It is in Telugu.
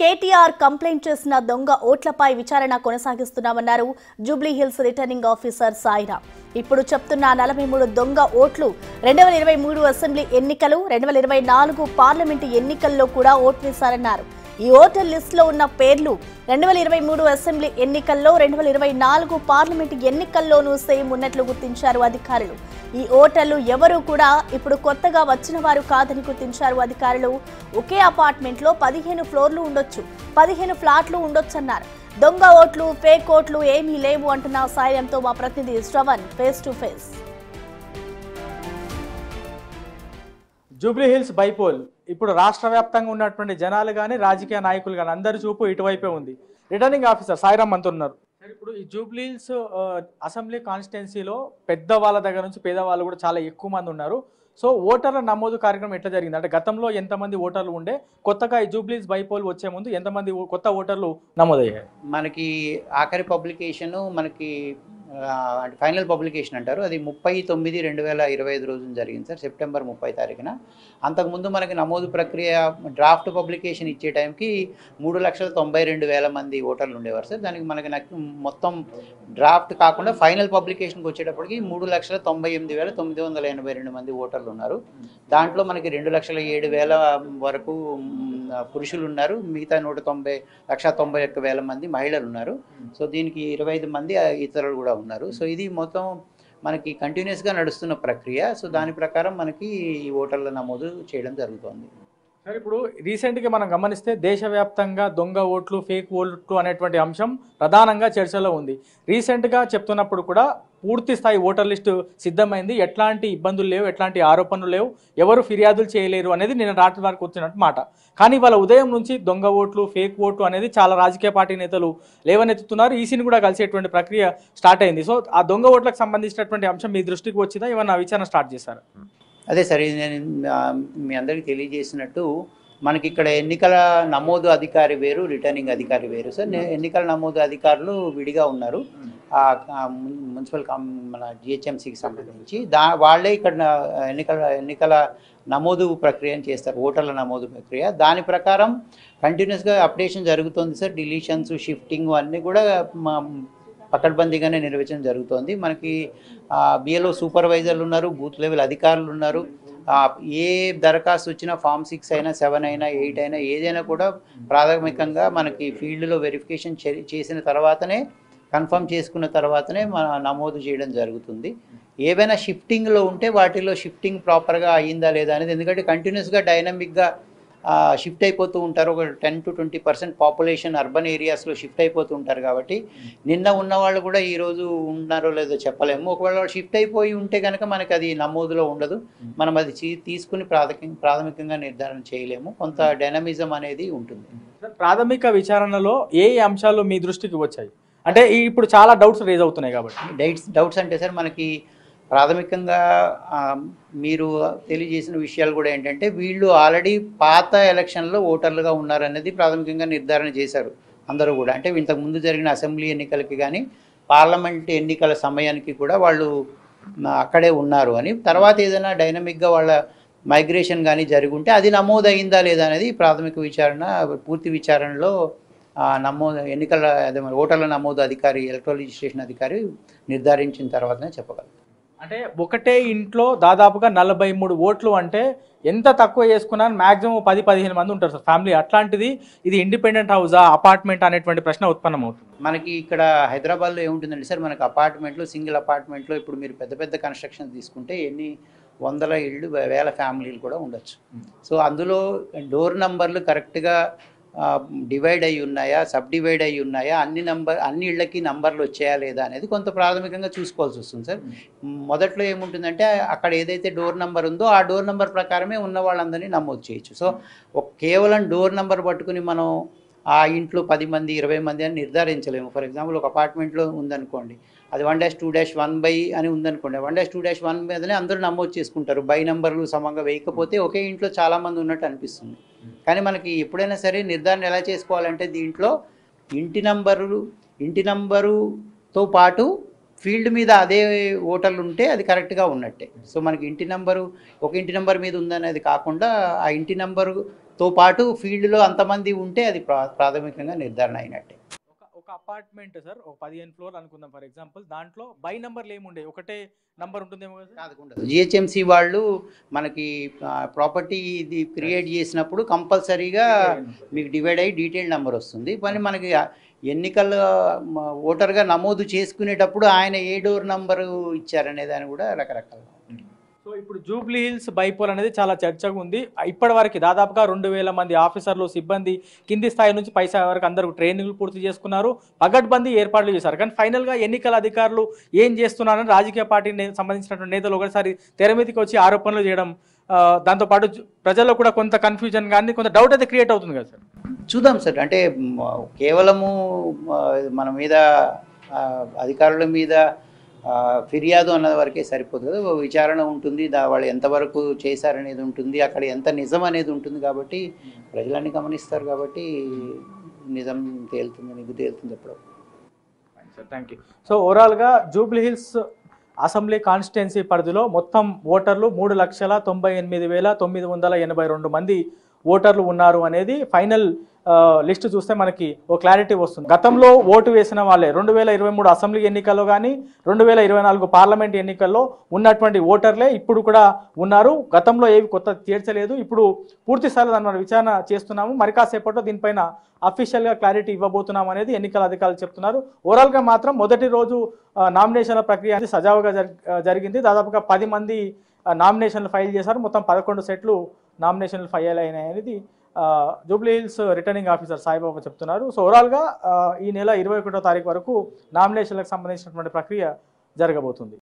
కేటీఆర్ కంప్లైంట్ చేసిన దొంగ ఓట్లపై విచారణ కొనసాగిస్తున్నామన్నారు జూబ్లీ హిల్స్ రిటర్నింగ్ ఆఫీసర్ సాయిరా. ఇప్పుడు చెప్తున్న 43 దొంగ ఓట్లు 2023 అసెంబ్లీ ఎన్నికలు 2024 పార్లమెంటు ఎన్నికల్లో కూడా ఓటు వేశారన్నారు. ఈ ఓటర్ లిస్టులో ఉన్న పేర్లు 2023 అసెంబ్లీ ఎన్నికల్లో 2024 పార్లమెంటు ఎన్నికల్లోనూ సేమ్ ఉన్నట్లు గుర్తించారు అధికారులు. ఈ ఓటర్లు ఎవరూ కూడా ఇప్పుడు కొత్తగా వచ్చిన వారు కాదని గుర్తించారు అధికారులు. ఒకే అపార్ట్మెంట్ లో 15 ఫ్లోర్లు ఉండొచ్చు, 15 ఫ్లాట్లు ఉండొచ్చన్నారు. దొంగ ఓట్లు, ఫేక్ ఓట్లు ఏమీ లేవు అంటున్న సాయంతో మా ప్రతినిధి Shravan face to face. Jubilee hills bypoll ఇప్పుడు రాష్ట్ర వ్యాప్తంగా ఉన్నటువంటి జనాలు కానీ రాజకీయ నాయకులు కానీ అందరి చూపు ఇటువైపే ఉంది. రిటర్నింగ్ ఆఫీసర్ సాయిరామ్ అంటున్నారు. ఇప్పుడు ఈ జూబ్లీ హిల్స్ అసెంబ్లీ కాన్స్టిట్యున్సీలో పెద్ద వాళ్ళ దగ్గర నుంచి పేదవాళ్ళు కూడా చాలా ఎక్కువ మంది ఉన్నారు. సో ఓటర్ల నమోదు కార్యక్రమం ఎట్లా జరిగింది అంటే గతంలో ఎంతమంది ఓటర్లు ఉండే, కొత్తగా ఈ జూబ్లీ హిల్స్ బైపోల్ వచ్చే ముందు ఎంతమంది కొత్త ఓటర్లు నమోదయ్యాయి? మనకి ఆఖరి పబ్లికేషను మనకి అంటే ఫైనల్ పబ్లికేషన్ అంటారు, అది 30/9/2025 రోజున జరిగింది సార్, సెప్టెంబర్ 30 తారీఖున. అంతకుముందు మనకి నమోదు ప్రక్రియ డ్రాఫ్ట్ పబ్లికేషన్ ఇచ్చే టైంకి 3,92,000 మంది ఓటర్లు ఉండేవారు సార్. దానికి మనకి మొత్తం డ్రాఫ్ట్ కాకుండా ఫైనల్ పబ్లికేషన్కి వచ్చేటప్పటికి 3,98,982 మంది ఓటర్లు ఉన్నారు. దాంట్లో మనకి 2,07,000 వరకు పురుషులు ఉన్నారు, మిగతా 1,90,91,000 మంది మహిళలు ఉన్నారు. సో దీనికి 25 మంది ఇతరులు కూడా ఉన్నారు. సో ఇది మొత్తం మనకి కంటిన్యూస్గా నడుస్తున్న ప్రక్రియ. సో దాని ప్రకారం మనకి ఈ ఓటర్ల నమోదు చేయడం జరుగుతుంది. సార్ ఇప్పుడు రీసెంట్గా మనం గమనిస్తే దేశవ్యాప్తంగా దొంగ ఓట్లు, ఫేక్ ఓట్లు అనేటువంటి అంశం ప్రధానంగా చర్చలో ఉంది. రీసెంట్గా చెప్తున్నప్పుడు కూడా పూర్తి స్థాయి ఓటర్ లిస్టు సిద్ధమైంది, ఎట్లాంటి ఇబ్బందులు లేవు, ఎట్లాంటి ఆరోపణలు లేవు, ఎవరు ఫిర్యాదులు చేయలేరు అనేది నేను రాత్రి వరకు వచ్చినట్టు మాట. కానీ వాళ్ళ ఉదయం నుంచి దొంగ ఓట్లు, ఫేక్ ఓట్లు అనేది చాలా రాజకీయ పార్టీ నేతలు లేవనెత్తుతున్నారు. ఈసీని కూడా కలిసేటువంటి ప్రక్రియ స్టార్ట్ అయింది. సో ఆ దొంగ ఓట్లకు సంబంధించినటువంటి అంశం మీ దృష్టికి వచ్చిందా, ఏమన్నా విచారణ స్టార్ట్ చేశారు? అదే సరే, నేను మీ అందరికీ తెలియజేసినట్టు మనకి ఇక్కడ ఎన్నికల నమోదు అధికారి వేరు, రిటర్నింగ్ అధికారి వేరు సార్. ఎన్నికల నమోదు అధికారులు విడిగా ఉన్నారు మున్సిపల్ మన జిహెచ్ఎంసీకి సంబంధించి. వాళ్ళే ఇక్కడ ఎన్నికల నమోదు ప్రక్రియను చేస్తారు, ఓటర్ల నమోదు ప్రక్రియ. దాని ప్రకారం కంటిన్యూస్గా అప్డేషన్ జరుగుతుంది సార్. డిలీషన్స్, షిఫ్టింగ్ అన్నీ కూడా పకడ్బందీగానే నిర్వహించడం జరుగుతోంది. మనకి బిఎల్ఓ సూపర్వైజర్లు ఉన్నారు, బూత్ లెవెల్ అధికారులు ఉన్నారు. ఏ దరఖాస్తు వచ్చినా ఫామ్ 6 అయినా 7 అయినా 8 అయినా ఏదైనా కూడా ప్రాథమికంగా మనకి ఫీల్డ్లో వెరిఫికేషన్ చేసిన తర్వాతనే, కన్ఫర్మ్ చేసుకున్న తర్వాతనే నమోదు చేయడం జరుగుతుంది. ఏవైనా షిఫ్టింగ్లో ఉంటే వాటిలో షిఫ్టింగ్ ప్రాపర్గా అయ్యిందా లేదా అనేది, ఎందుకంటే కంటిన్యూస్గా డైనమిక్గా షిఫ్ట్ అయిపోతూ ఉంటారు. ఒక 10 to 20% పాపులేషన్ అర్బన్ ఏరియాస్లో షిఫ్ట్ అయిపోతూ ఉంటారు. కాబట్టి నిన్న ఉన్న వాళ్ళు కూడా ఈరోజు ఉన్నారో లేదో చెప్పలేము. ఒకవేళ వాళ్ళు షిఫ్ట్ అయిపోయి ఉంటే కనుక మనకి అది నమోదులో ఉండదు, మనం అది తీసుకుని ప్రాథమికంగా నిర్ధారణ చేయలేము. కొంత డైనమిజం అనేది ఉంటుంది. ప్రాథమిక విచారణలో ఏ అంశాలు మీ దృష్టికి వచ్చాయి అంటే ఇప్పుడు చాలా డౌట్స్ రేజ్ అవుతున్నాయి కాబట్టి? డౌట్స్ అంటే సార్ మనకి ప్రాథమికంగా మీరు తెలియజేసిన విషయాలు కూడా ఏంటంటే, వీళ్ళు ఆల్రెడీ పాత ఎలక్షన్లో ఓటర్లుగా ఉన్నారనేది ప్రాథమికంగా నిర్ధారణ చేశారు అందరూ కూడా. అంటే ఇంతకుముందు జరిగిన అసెంబ్లీ ఎన్నికలకి కానీ పార్లమెంట్ ఎన్నికల సమయానికి కూడా వాళ్ళు అక్కడే ఉన్నారు అని. తర్వాత ఏదైనా డైనమిక్గా వాళ్ళ మైగ్రేషన్ కానీ జరుగుంటే అది నమోదు అయిందా లేదా అనేది ప్రాథమిక విచారణ, పూర్తి విచారణలో ఎన్నికల ఓటర్ల నమోదు అధికారి, ఎలక్ట్రల్ రిజిస్ట్రేషన్ అధికారి నిర్ధారించిన తర్వాతనే చెప్పగలరు. అంటే ఒకటే ఇంట్లో దాదాపుగా 43 ఓట్లు అంటే ఎంత తక్కువ చేసుకున్నా మ్యాక్సిమం 10-15 మంది ఉంటారు సార్ ఫ్యామిలీ. అట్లాంటిది ఇది ఇండిపెండెంట్ హౌసా, అపార్ట్మెంట్ అనేటువంటి ప్రశ్న ఉత్పన్నం అవుతుంది. మనకి ఇక్కడ హైదరాబాద్లో ఏముంటుందండి సార్, మనకి అపార్ట్మెంట్లో, సింగిల్ అపార్ట్మెంట్లో ఇప్పుడు మీరు పెద్ద పెద్ద కన్స్ట్రక్షన్ తీసుకుంటే ఎన్ని వందల ఇళ్ళు, వేల ఫ్యామిలీలు కూడా ఉండొచ్చు. సో అందులో డోర్ నంబర్లు కరెక్ట్గా డివైడ్ అయ్యి ఉన్నాయా, సబ్ డివైడ్ అయ్యి ఉన్నాయా, అన్ని ఇళ్ళకి నంబర్లు వచ్చాయా లేదా అనేది కొంత ప్రాథమికంగా చూసుకోవాల్సి వస్తుంది సార్. మొదట్లో ఏముంటుందంటే అక్కడ ఏదైతే డోర్ నెంబర్ ఉందో ఆ డోర్ నెంబర్ ప్రకారమే ఉన్న వాళ్ళందరినీ నమోదు చేయొచ్చు. సో కేవలం డోర్ నెంబర్ పట్టుకుని మనం ఆ ఇంట్లో 10 మంది 20 మంది అని నిర్ధారించలేము. ఫర్ ఎగ్జాంపుల్ ఒక అపార్ట్మెంట్లో ఉందనుకోండి, అది 1-2-1 అని ఉందనుకోండి, 1-2-1 మీదనే అందరూ నమోదు చేసుకుంటారు. బై నెంబర్లు సమంగా వేయకపోతే ఒకే ఇంట్లో చాలామంది ఉన్నట్టు అనిపిస్తుంది. కానీ మనకి ఎప్పుడైనా సరే నిర్ధారణ ఎలా చేసుకోవాలంటే, దీంట్లో ఇంటి నంబరుతో పాటు ఫీల్డ్ మీద అదే ఓటర్లు ఉంటే అది కరెక్ట్గా ఉన్నట్టే. సో మనకి ఒక ఇంటి నెంబర్ మీద ఉందనేది కాకుండా ఆ ఇంటి నెంబరు తో పాటు ఫీల్డ్లో అంతమంది ఉంటే అది ప్రాథమికంగా నిర్ధారణ అయినట్టే. ఒక అపార్ట్మెంట్ సార్ ఒక 15 ఫ్లోర్ అనుకుందాం ఫర్ ఎగ్జాంపుల్, దాంట్లో బై నంబర్లు ఏముండే ఒకటే నంబర్ ఉంటుందేమో కదా సార్? జిహెచ్ఎంసి వాళ్ళు మనకి ప్రాపర్టీ ఇది క్రియేట్ చేసినప్పుడు కంపల్సరీగా మీకు డివైడ్ అయ్యి డీటెయిల్ నెంబర్ వస్తుంది. కానీ మనకి ఎన్నికల ఓటర్గా నమోదు చేసుకునేటప్పుడు ఆయన ఏ డోర్ నంబరు ఇచ్చారనే దాన్ని కూడా రకరకాలుగా. సో ఇప్పుడు జూబ్లీ హిల్స్ బైపోల్ అనేది చాలా చర్చగా ఉంది. ఇప్పటి వరకు దాదాపుగా 2000 మంది ఆఫీసర్లు సిబ్బంది కింది స్థాయి నుంచి పై స్థాయి వరకు అందరూ ట్రైనింగ్లు పూర్తి చేసుకున్నారు, పగడ్బందీ ఏర్పాట్లు చేశారు. కానీ ఫైనల్గా ఎన్నికల అధికారులు ఏం చేస్తున్నారని రాజకీయ పార్టీకి సంబంధించినటువంటి నేతలు ఒకసారి తెర మీదకి వచ్చి ఆరోపణలు చేయడం, దాంతోపాటు ప్రజల్లో కూడా కొంత కన్ఫ్యూజన్ కానీ కొంత డౌట్ అయితే క్రియేట్ అవుతుంది కదా సార్? చూద్దాం సార్, అంటే కేవలము మన మీద అధికారుల మీద ఫిర్యాదు అన్నది వరకే సరిపోతుంది. విచారణ ఉంటుంది, వాళ్ళు ఎంతవరకు చేశారనేది ఉంటుంది, అక్కడ ఎంత నిజం అనేది ఉంటుంది. కాబట్టి ప్రజలన్నీ గమనిస్తారు కాబట్టి నిజం తేలుతుంది, నిగ్గు తేలుతుంది ఎప్పుడో. Thank you. సో ఓవరాల్గా జూబ్లీ హిల్స్ అసెంబ్లీ కాన్స్టిట్యున్సీ పరిధిలో మొత్తం ఓటర్లు 3,98,982 మంది ఓటర్లు ఉన్నారు అనేది ఫైనల్ లిస్ట్ చూస్తే మనకి ఓ క్లారిటీ వస్తుంది. గతంలో ఓటు వేసిన వాళ్ళే 2023 అసెంబ్లీ ఎన్నికల్లో కానీ 2024 పార్లమెంట్ ఎన్నికల్లో ఉన్నటువంటి ఓటర్లే ఇప్పుడు కూడా ఉన్నారు. గతంలో ఏవి కొత్త చేర్చలేదు. ఇప్పుడు పూర్తి స్థాయిలో దాని మనం విచారణ చేస్తున్నాము. మరి కాసేపట్లో దీనిపైన అఫీషియల్గా క్లారిటీ ఇవ్వబోతున్నాం అనేది ఎన్నికల అధికారులు చెప్తున్నారు. ఓవరాల్గా మాత్రం మొదటి రోజు నామినేషన్ల ప్రక్రియ సజావుగా జరిగింది. దాదాపుగా 10 మంది నామినేషన్లు ఫైల్ చేశారు. మొత్తం 11 సెట్లు నామినేషన్లు ఫైల్ అయినాయి అనేది Jubilee hills returning officer Saibaba చెప్తున్నారు. సో ఓవరాల్గా ఈ నెల 21వ తారీఖు వరకు నామినేషన్లకు సంబంధించినటువంటి ప్రక్రియ జరగబోతుంది.